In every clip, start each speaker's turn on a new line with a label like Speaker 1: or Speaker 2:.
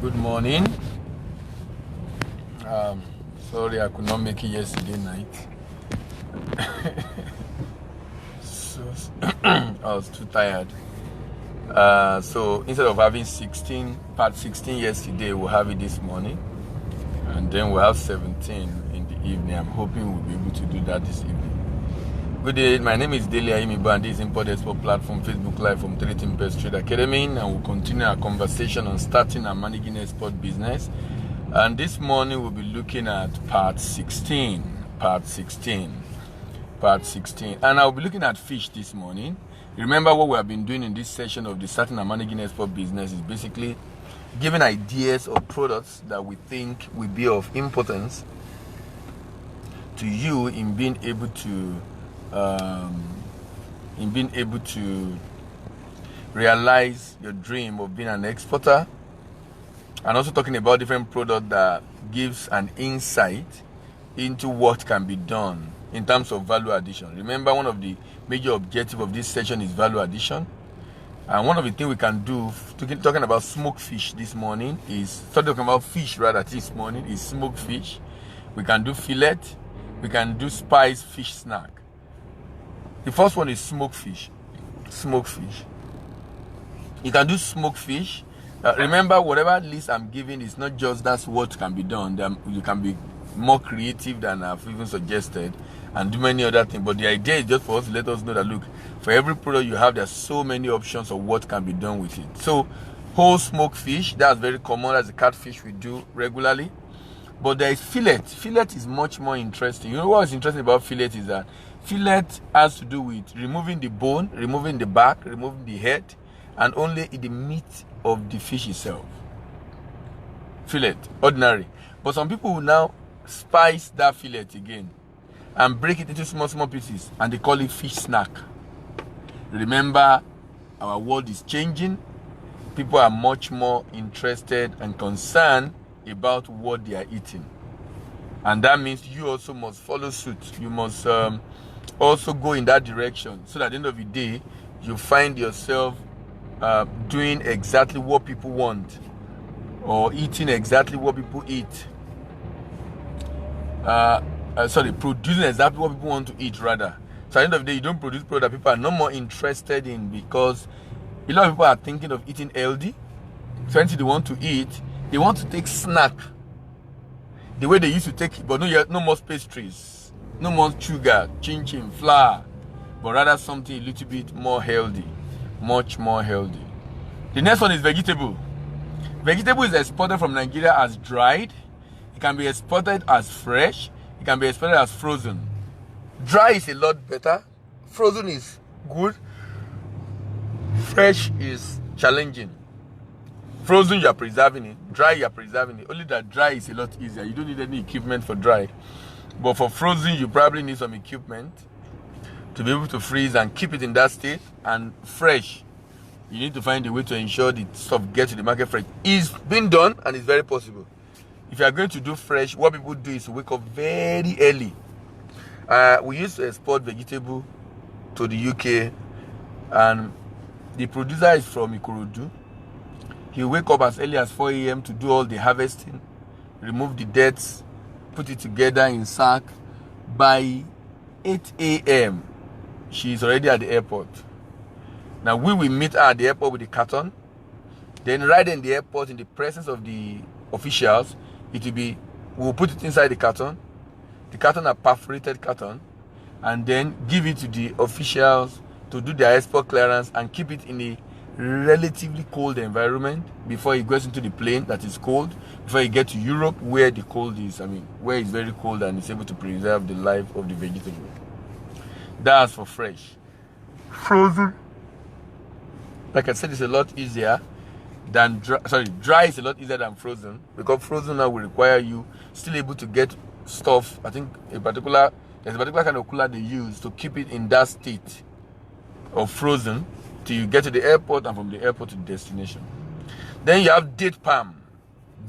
Speaker 1: Good morning. Sorry I could not make it yesterday night. So, I was too tired. So instead of having part 16 yesterday, we'll have it this morning. And then we'll have 17 in the evening. I'm hoping we'll be able to do that this evening. Good day, my name is Dele Aimibo and this is Import Export Platform Facebook Live from 3 Best Trade Academy, and we'll continue our conversation on starting and managing export business. And this morning we'll be looking at part 16. And I'll be looking at fish this morning. Remember, what we have been doing in this session of the starting and managing export business is basically giving ideas of products that we think will be of importance to you in being able to realize your dream of being an exporter, and also talking about different products that gives an insight into what can be done in terms of value addition. Remember, one of the major objectives of this session is value addition, and one of the things we can do, talking about smoked fish this morning, is talking about fish rather this morning is smoked fish. We can do fillet, we can do spice fish snack. The first one is smoked fish. You can do smoked fish. Remember, whatever list I'm giving is not just that's what can be done. You can be more creative than I've even suggested and do many other things. But the idea is just for us to let us know that, look, for every product you have, there's so many options of what can be done with it. So, whole smoked fish, that's very common. That's the catfish we do regularly. But there is fillet. Fillet is much more interesting. You know what's interesting about fillet is that fillet has to do with removing the bone, removing the back, removing the head, and only the meat of the fish itself. Fillet, ordinary. But some people will now spice that fillet again and break it into small pieces, and they call it fish snack. Remember, our world is changing. People are much more interested and concerned about what they are eating, and that means you also must follow suit. You must also go in that direction, so that at the end of the day you find yourself doing exactly what people want, or eating exactly what people eat. Producing exactly what people want to eat rather. So at the end of the day, you don't produce product that people are no more interested in, because a lot of people are thinking of eating healthy. So anything they want to eat, they want to take snack the way they used to take it, but no more pastries, no more sugar, chin, flour, but rather something a little bit more healthy, much more healthy. The next one is vegetable. Vegetable is exported from Nigeria as dried. It can be exported as fresh. It can be exported as frozen. Dry is a lot better. Frozen is good. Fresh is challenging. Frozen, you are preserving it. Dry, you are preserving it. Only that dry is a lot easier. You don't need any equipment for dry. But for frozen, you probably need some equipment to be able to freeze and keep it in that state. And fresh, you need to find a way to ensure the stuff gets to the market fresh. It's been done, and it's very possible. If you are going to do fresh, what people do is wake up very early. We used to export vegetable to the UK, and the producer is from Ikorodu. He wake up as early as 4 a.m. to do all the harvesting, remove the dirt, put it together in sack. By 8 a.m., she is already at the airport. Now we will meet her at the airport with the carton. Then right in the airport, in the presence of the officials, we'll put it inside the carton. The carton are perforated carton, and then give it to the officials to do their export clearance and keep it in a relatively cold environment before it goes into the plane that is cold, before you get to Europe where the cold is, where it's very cold and it's able to preserve the life of the vegetable. That's for fresh. Frozen, like I said, it's a lot easier than dry is a lot easier than frozen, because frozen now will require you still able to get stuff. I think there's a particular kind of cooler they use to keep it in that state of frozen till you get to the airport, and from the airport to the destination. Then you have date palm.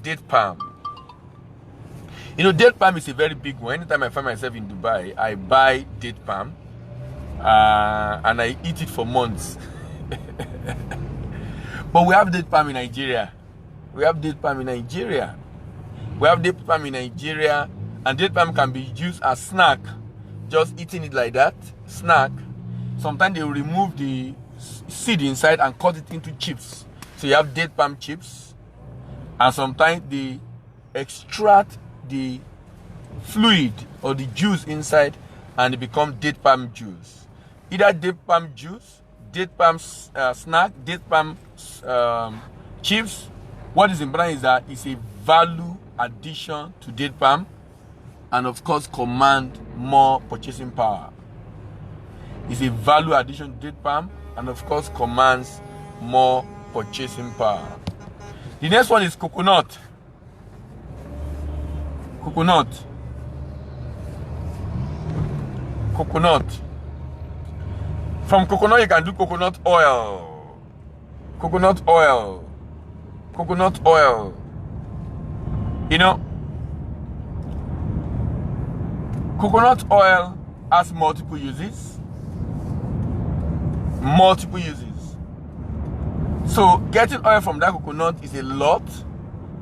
Speaker 1: Date palm is a very big one. Anytime I find myself in Dubai, I buy date palm and I eat it for months. But we have date palm in Nigeria. We have date palm in Nigeria. We have date palm in Nigeria, and date palm can be used as snack. Just eating it like that, snack. Sometimes they will remove the seed inside and cut it into chips. So you have date palm chips, and sometimes they extract the fluid or the juice inside and it become date palm juice. Either date palm juice, date palm snack, date palm chips. What is important is that it's a value addition to date palm, and of course command more purchasing power. It's a value addition to date palm, and of course commands more purchasing power. The next one is coconut. Coconut. From coconut you can do coconut oil. Coconut oil. You know, coconut oil has multiple uses. So getting oil from that coconut is a lot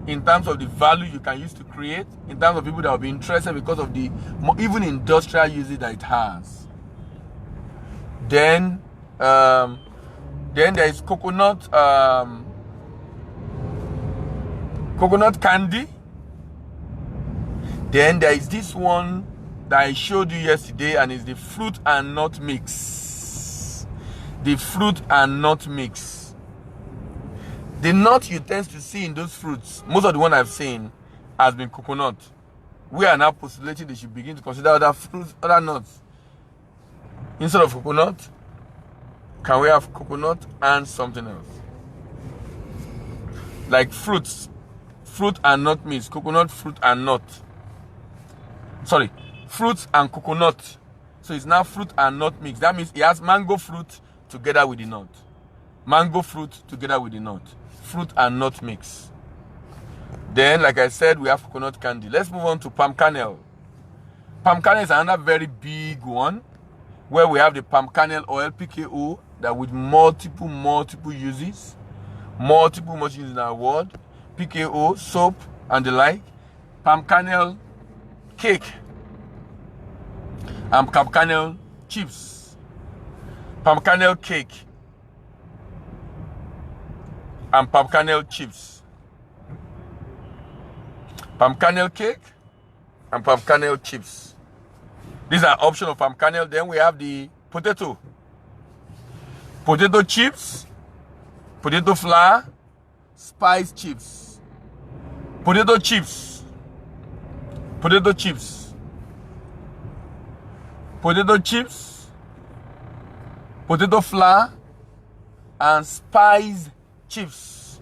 Speaker 1: in terms of the value you can use to create, in terms of people that will be interested because of the even industrial uses that it has. Then there is coconut candy. Then there is this one that I showed you yesterday, and it's the fruit and nut mix. The fruit and nut mix. The nut you tend to see in those fruits, most of the one I've seen has been coconut. We are now postulating they should begin to consider other fruits, other nuts. Instead of coconut, can we have coconut and something else? Like fruits. Fruit and nut mix. Coconut, fruit and nut. Sorry. Fruits and coconut. So it's now fruit and nut mix. That means it has mango fruit together with the nut. Mango fruit together with the nut. Fruit and nut mix. Then, like I said, we have coconut candy. Let's move on to palm kernel. Palm kernel is another very big one, where we have the palm kernel oil, PKO, that with multiple uses. Multiple uses in our world. PKO, soap, and the like. Palm kernel cake. And palm kernel chips. Palm kernel cake. And palm kernel chips. Palm kernel cake and palm kernel chips. These are options of palm kernel. Then we have the potato. Potato chips, potato flour, spice chips. Potato chips. Potato chips. Potato chips, potato flour, and spice chips.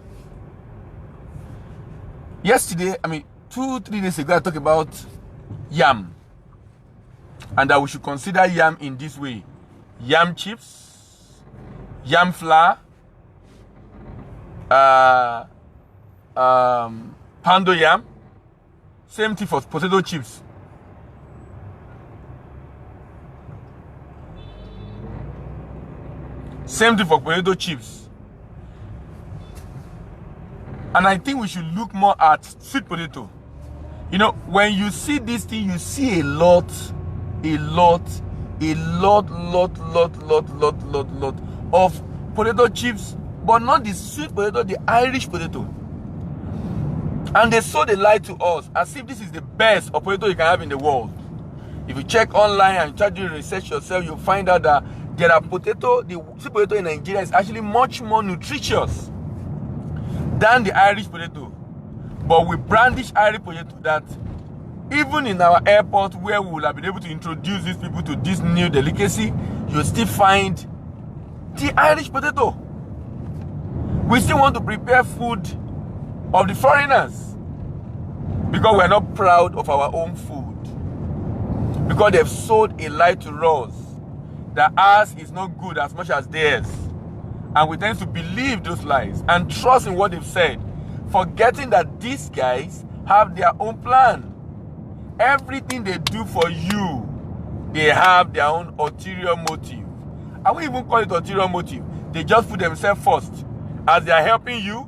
Speaker 1: Yesterday, 2-3 days ago, I talked about yam, and that we should consider yam in this way: yam chips, yam flour, pounded yam. Same thing for potato chips. Same thing for potato chips. And I think we should look more at sweet potato. You know, when you see this thing, you see a lot of potato chips, but not the sweet potato, the Irish potato. And they so they lie to us as if this is the best of potato you can have in the world. If you check online and try to do research yourself, you'll find out that there are potato, the sweet potato in Nigeria is actually much more nutritious than the Irish potato. But we brandish Irish potato that even in our airport where we will have been able to introduce these people to this new delicacy, you'll still find the Irish potato. We still want to prepare food of the foreigners because we're not proud of our own food. Because they've sold a lie to us that ours is not good as much as theirs. And we tend to believe those lies and trust in what they've said, forgetting that these guys have their own plan. Everything they do for you, they have their own ulterior motive. I won't even call it ulterior motive. They just put themselves first. As they are helping you,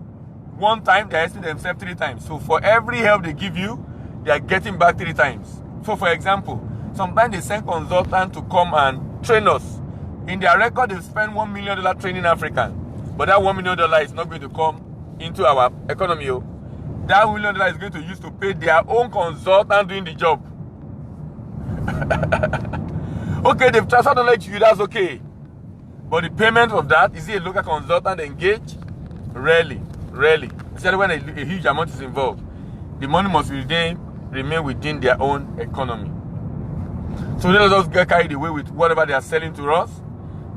Speaker 1: one time, they're helping themselves 3 times. So for every help they give you, they are getting back 3 times. So for example, sometimes they send consultants to come and train us. In their record, they spend $1 million training Africans. But that $1 million is not going to come into our economy. That $1 million is going to use to pay their own consultant doing the job. Okay, they've transferred knowledge to you, that's okay. But the payment of that, is it a local consultant engaged? Rarely. Especially when a huge amount is involved. The money must remain within their own economy. So they just get carried away with whatever they are selling to us.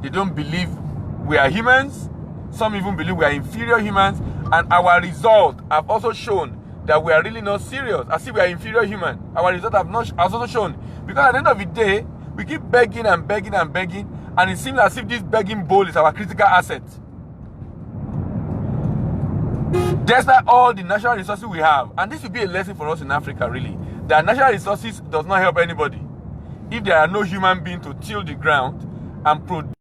Speaker 1: They don't believe we are humans. Some even believe we are inferior humans. And our results have also shown that we are really not serious. As if we are inferior human. Our results has also shown. Because at the end of the day, we keep begging and begging and begging. And it seems as if this begging bowl is our critical asset. Despite all the natural resources we have, and this will be a lesson for us in Africa, really, that natural resources does not help anybody. If there are no human beings to till the ground and produce.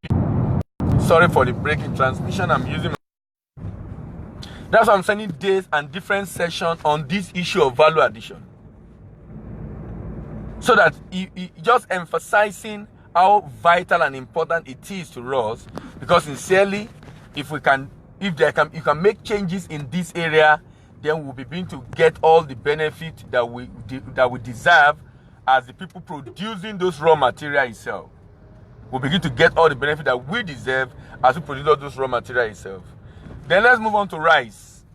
Speaker 1: Sorry for the break in transmission I'm using. That's why I'm sending days and different sessions on this issue of value addition. So that just emphasizing how vital and important it is to us, because sincerely, if you can make changes in this area, then we'll begin to get all the benefit that we deserve as the people producing those raw material itself. We'll begin to get all the benefit that we deserve as we produce all those raw material itself. Then let's move on to rice.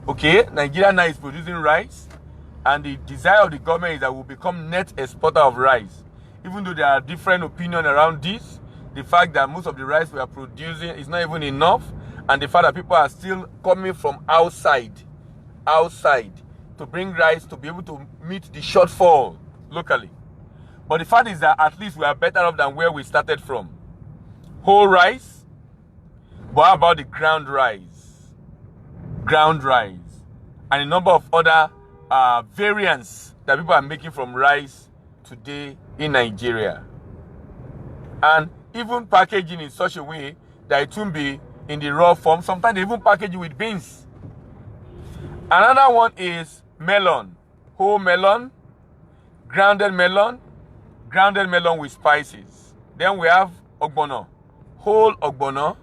Speaker 1: Okay, Nigeria now is producing rice, and the desire of the government is that we'll become net exporter of rice. Even though there are different opinions around this, the fact that most of the rice we are producing is not even enough, and the fact that people are still coming from outside to bring rice to be able to meet the shortfall locally. But the fact is that at least we are better off than where we started from. Whole rice, but how about the ground rice? Ground rice. And a number of other variants that people are making from rice today in Nigeria. And even packaging in such a way that it won't be in the raw form. Sometimes they even package it with beans. Another one is melon. Whole melon, grounded melon with spices. Then we have ogbono, whole ogbono,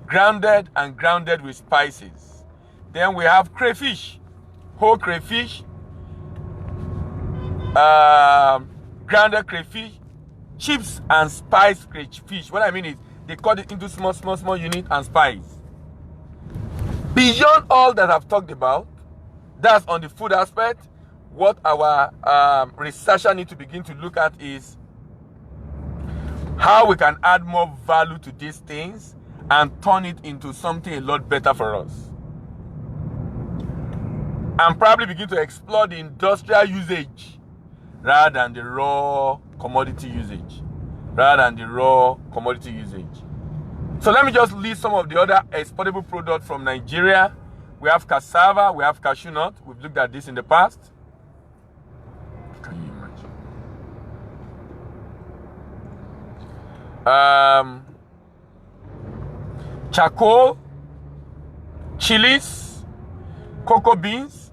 Speaker 1: grounded with spices. Then we have crayfish, whole crayfish, grounded crayfish, chips and spiced crayfish. What I mean is they cut it into small units and spice. Beyond all that I've talked about, that's on the food aspect. What our researchers need to begin to look at is how we can add more value to these things and turn it into something a lot better for us. And probably begin to explore the industrial usage rather than the raw commodity usage. So let me just list some of the other exportable products from Nigeria. We have cassava, we have cashew nut. We've looked at this in the past. Can you imagine? Charcoal, chilies, cocoa beans,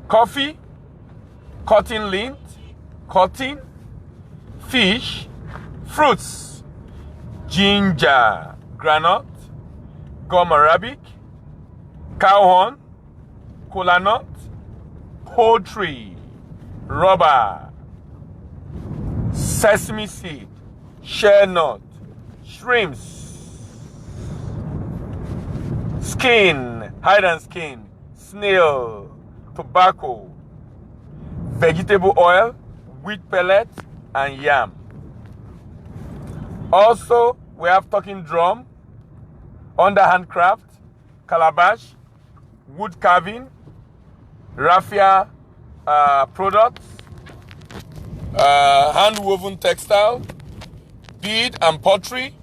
Speaker 1: coffee, cotton lint, cotton, fish, fruits, ginger, granite, gum arabic, cow horn, kola nut, poultry, rubber, sesame seed, shell nut, shrimps, skin, hide and skin, snail, tobacco, vegetable oil, wheat pellet, and yam. Also, we have talking drum, underhand craft, calabash, wood carving, raffia products, hand-woven textile, bead and pottery,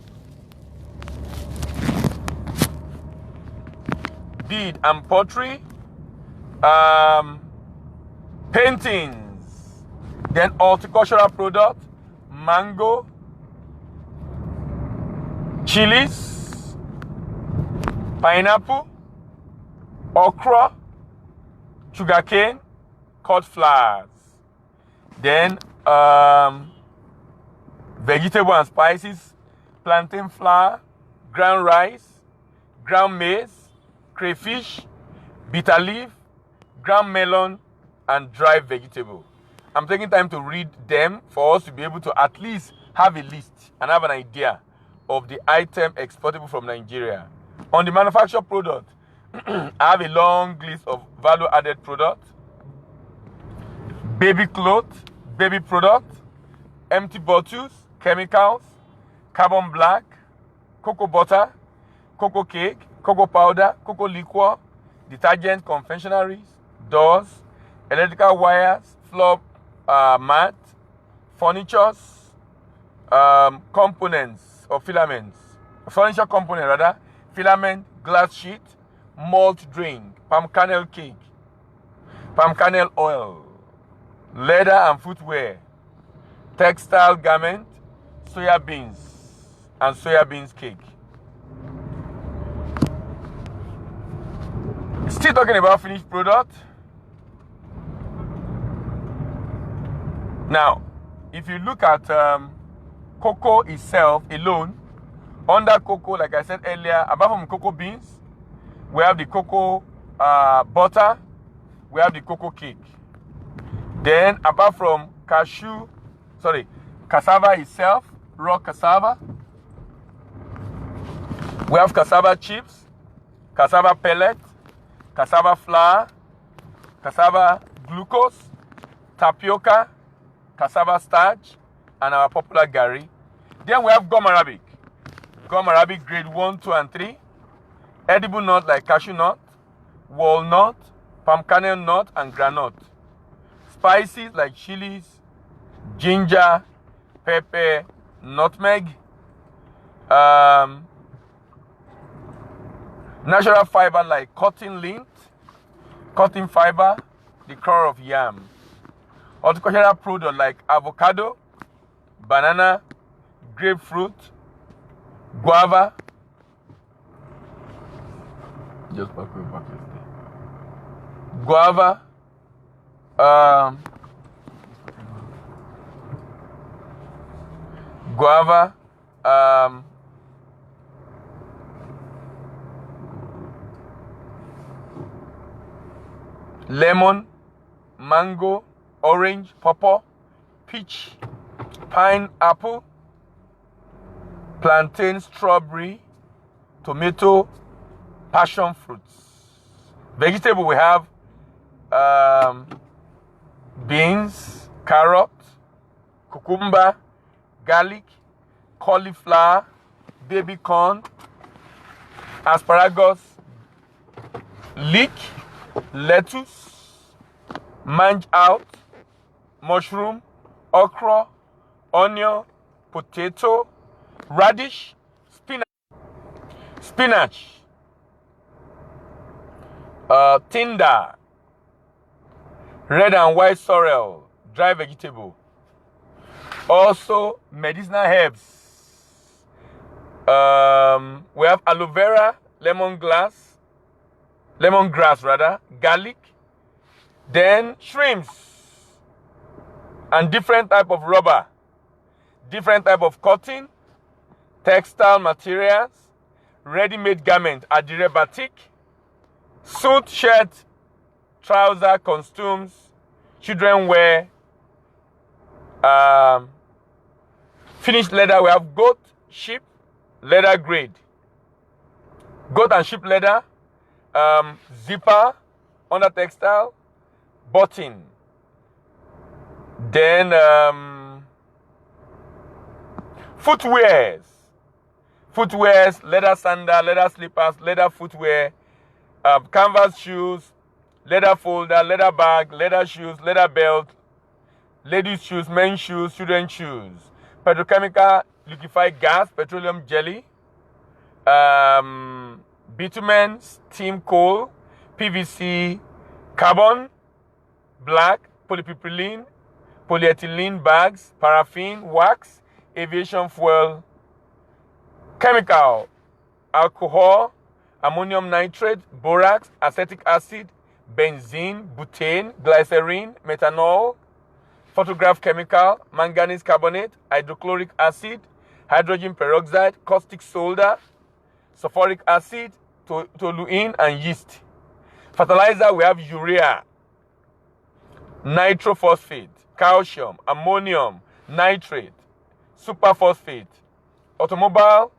Speaker 1: paintings, then horticultural product, mango, chilies, pineapple, okra, sugarcane, cut flowers. Then vegetable and spices, plantain flour, ground rice, ground maize, crayfish, bitter leaf, ground melon, and dry vegetable. I'm taking time to read them for us to be able to at least have a list and have an idea of the item exportable from Nigeria. On the manufactured product, I have a long list of value-added products: baby clothes, baby products, empty bottles, chemicals, carbon black, cocoa butter, cocoa cake, cocoa powder, cocoa liquor, detergent confectionaries, doors, electrical wires, floor mat, furnitures, components or filaments, furniture component rather, filament, glass sheet, malt drink, palm kernel cake, palm kernel oil, leather and footwear, textile garment, soya beans, and soya beans cake. Still talking about finished product. Now, if you look at cocoa itself alone, under cocoa, like I said earlier, apart from cocoa beans, we have the cocoa butter, we have the cocoa cake. Then, apart from cassava itself, raw cassava, we have cassava chips, cassava pellet, cassava flour, cassava glucose, tapioca, cassava starch, and our popular gari. Then we have gum arabic. Gum arabic grade 1, 2, and 3. Edible nut like cashew nut, walnut, palm kernel nut, and granite. Spices like chilies, ginger, pepper, nutmeg. Natural fiber like cotton lint, cotton fiber, the core of yam. Horticultural product like avocado, banana, grapefruit, guava. Guava, lemon, mango, orange, pawpaw, peach, pineapple, plantain, strawberry, tomato, passion fruits. Vegetable, we have beans, carrot, cucumber, garlic, cauliflower, baby corn, asparagus, leek, lettuce, mange out, mushroom, okra, onion, potato, radish, spinach, tinder, red and white sorrel, dry vegetable. Also, medicinal herbs. We have aloe vera, lemongrass, garlic, then shrimps, and different type of rubber, different type of cotton, textile materials, ready-made garment, adire batik, suit, shirt, trouser, costumes, children wear, finished leather. We have goat, sheep, leather grade, goat and sheep leather, zipper, under textile, button. Then footwears, leather sandal, leather slippers, leather footwear, canvas shoes, leather folder, leather bag, leather shoes, leather belt, ladies shoes, men's shoes, children's shoes, petrochemical, liquefied gas, petroleum jelly, bitumen, steam coal, PVC, carbon, black, polypropylene, polyethylene bags, paraffin, wax, aviation fuel, chemical, alcohol, ammonium nitrate, borax, acetic acid, benzene, butane, glycerin, methanol, photograph chemical, manganese carbonate, hydrochloric acid, hydrogen peroxide, caustic soda, sulfuric acid, toluene, and yeast. Fertilizer, we have urea, nitrophosphate, calcium, ammonium, nitrate, superphosphate. Automobile,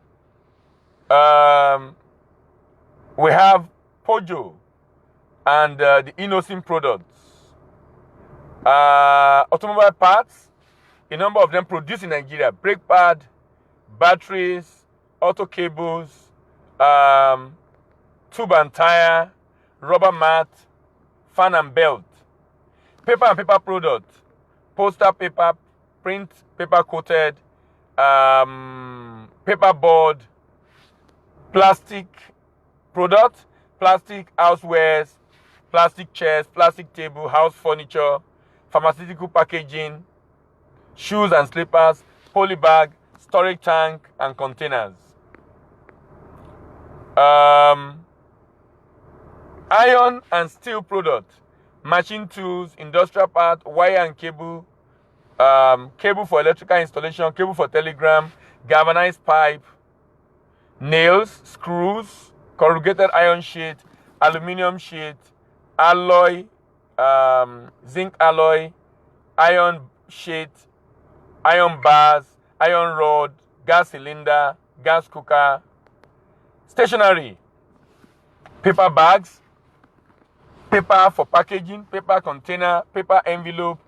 Speaker 1: we have Pojo and the Inosim products. Automobile parts, a number of them produced in Nigeria: brake pad, batteries, auto cables, tube and tire, rubber mat, fan and belt. Paper and paper products: poster paper, print paper coated, paper board, plastic products, plastic housewares, plastic chairs, plastic table, house furniture, pharmaceutical packaging, shoes and slippers, polybag, storage tank, and containers. Iron and steel products, machine tools, industrial parts, wire and cable, cable for electrical installation, cable for telegram, galvanized pipe, nails, screws, corrugated iron sheet, aluminum sheet, alloy, zinc alloy, iron sheet, iron bars, iron rod, gas cylinder, gas cooker. Stationery: paper bags, paper for packaging, paper container, paper envelope,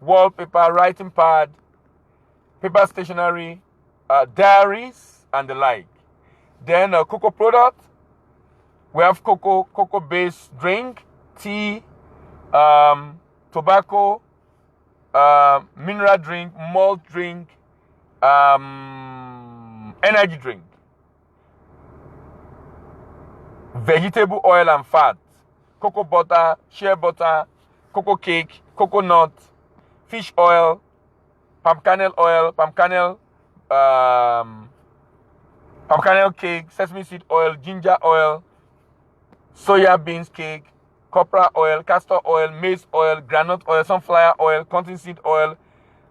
Speaker 1: wallpaper, writing pad, paper stationery, diaries, and the like. Then cocoa product, we have cocoa-based drink, tea, tobacco, mineral drink, malt drink, energy drink. Vegetable oil and fat, cocoa butter, shea butter, cocoa cake, coconut, fish oil, palm kernel cake, sesame seed oil, ginger oil, soya beans cake, copra oil, castor oil, maize oil, groundnut oil, sunflower oil,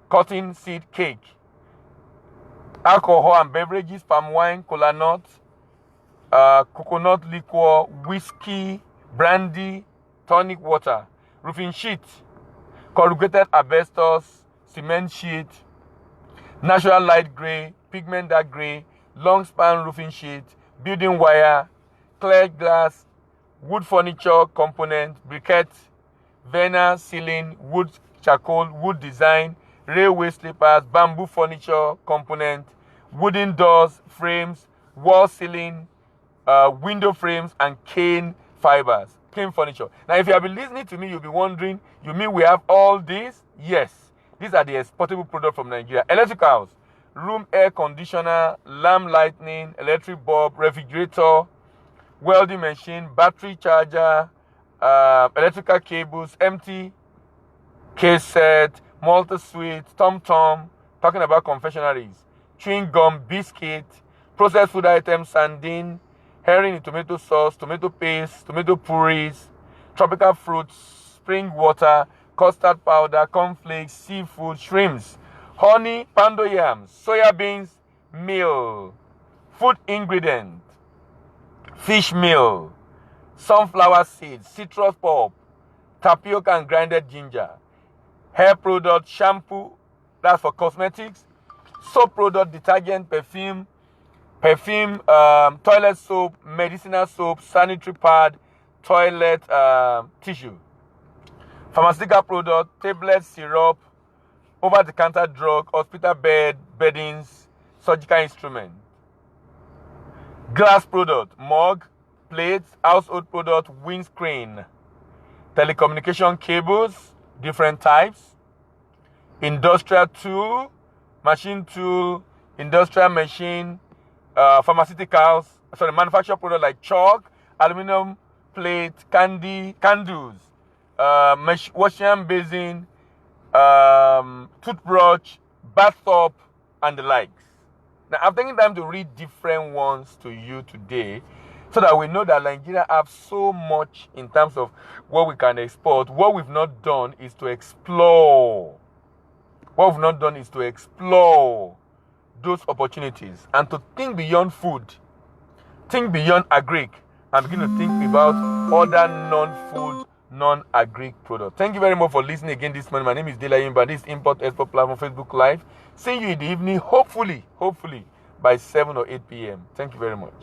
Speaker 1: cotton seed cake. Alcohol and beverages: palm wine, cola nut, coconut liquor, whiskey, brandy, tonic water. Roofing sheet: corrugated asbestos, cement sheet, natural light gray, pigment dark gray, long span roofing sheet, building wire, clear glass, wood furniture component, briquette, vinyl ceiling, wood charcoal, wood design, railway sleepers, bamboo furniture component, wooden doors, frames, wall ceiling, window frames, and cane fibers, cane furniture. Now, if you have been listening to me, you'll be wondering, you mean we have all these? Yes. These are the exportable products from Nigeria. Electricals: room air conditioner, lamp lighting, electric bulb, refrigerator, welding machine, battery charger, electrical cables, empty cassette, multi-suite, tom-tom, talking about confectionaries, chewing gum, biscuit, processed food items, sardine, herring in tomato sauce, tomato paste, tomato purees, tropical fruits, spring water, custard powder, cornflakes, seafood, shrimps, honey, pounded yams, soya beans, meal, food ingredient, fish meal, sunflower seeds, citrus pulp, tapioca and grinded ginger, hair product, shampoo, that's for cosmetics, soap product, detergent, perfume, toilet soap, medicinal soap, sanitary pad, toilet tissue, pharmaceutical product, tablets, syrup, over-the-counter drug, hospital bed, beddings, surgical instrument. Glass product: mug, plates, household product, windscreen, telecommunication cables, different types, industrial tool, machine tool, industrial machine, manufactured product like chalk, aluminum plate, candles, washing basin, toothbrush, bathtub, and the likes. Now, I've taken time to read different ones to you today so that we know that Nigeria have so much in terms of what we can export. What we've not done is to explore. What we've not done is to explore those opportunities and to think beyond food, think beyond agric, and begin to think about other non-food, non-agric products. Thank you very much for listening again this morning. My name is Dela Yimba. This is Import Export Platform Facebook Live. See you in the evening, hopefully by 7 or 8 p.m. Thank you very much.